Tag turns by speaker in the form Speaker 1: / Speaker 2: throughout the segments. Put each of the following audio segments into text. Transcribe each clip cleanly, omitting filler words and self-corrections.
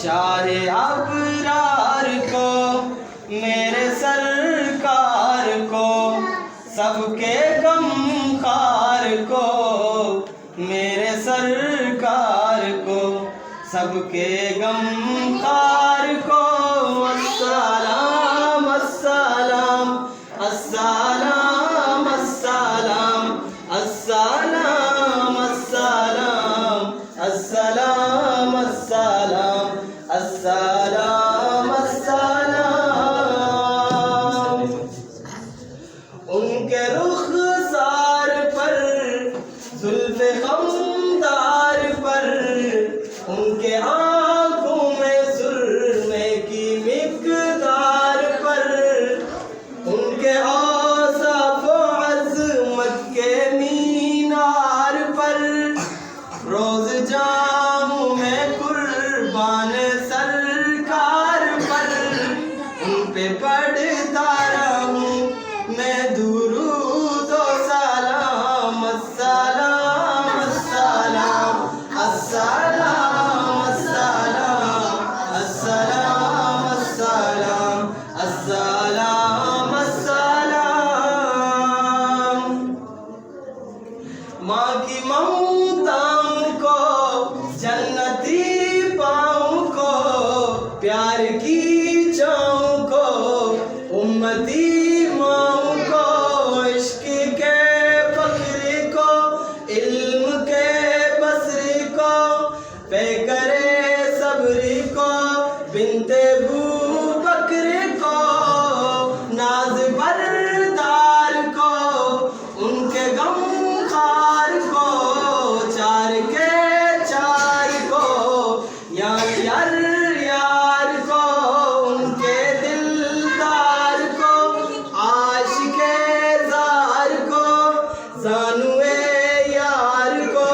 Speaker 1: شاہ ابرار کو میرے سرکار کو سب کے غم خار کو میرے سرکار کو سب کے غم خار کو السلام السلام السلام السلام السلام السلام السلام السلام السلام السلام ان کے رخسار پر زلف غمدار پر ان کے آنکھوں میں سرمے کی مقدار پر ان کے اوصاف و عظمت کے مینار پر روز جاؤں میں قربان سرکار پر ان پہ پڑھتا رہوں میں درود و سلام السلام السلام السلام السلام السلام السلام السلام السلام ماں کی ممتاؤں کو جنتی پاؤں کو پیار کی چاؤں کو امتی ماؤں کو عشق کے فخر کو علم کے بصر کو پے کرے صبر کو بنت ابو بکر کو ناز بردار کو ان کے غم خار کو چار کے چار کو یار یار یار کو ان کے دلدار کو عاشق زار کو زانوے یار کو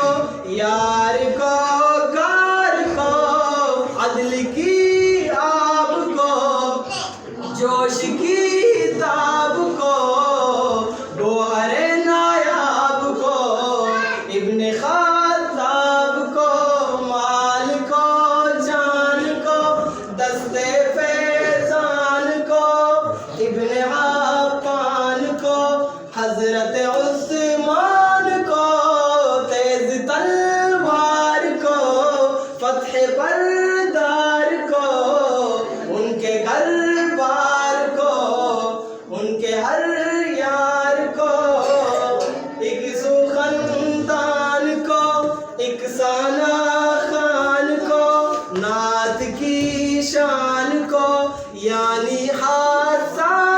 Speaker 1: گار کو عدل کی آب کو جوش کی تاب کو گوہر نایاب کو ابن خطاب کو مال کو جان کو دستے فیضان کو ابن عفان کو حضرت عثمان کو تیز تلوار کو فتح بردار کو ان کے گھر بار کو ان کے ہر یار کو ایک سخندان کو ایک ثنا خان کو نعت کی شان کو یعنی حسان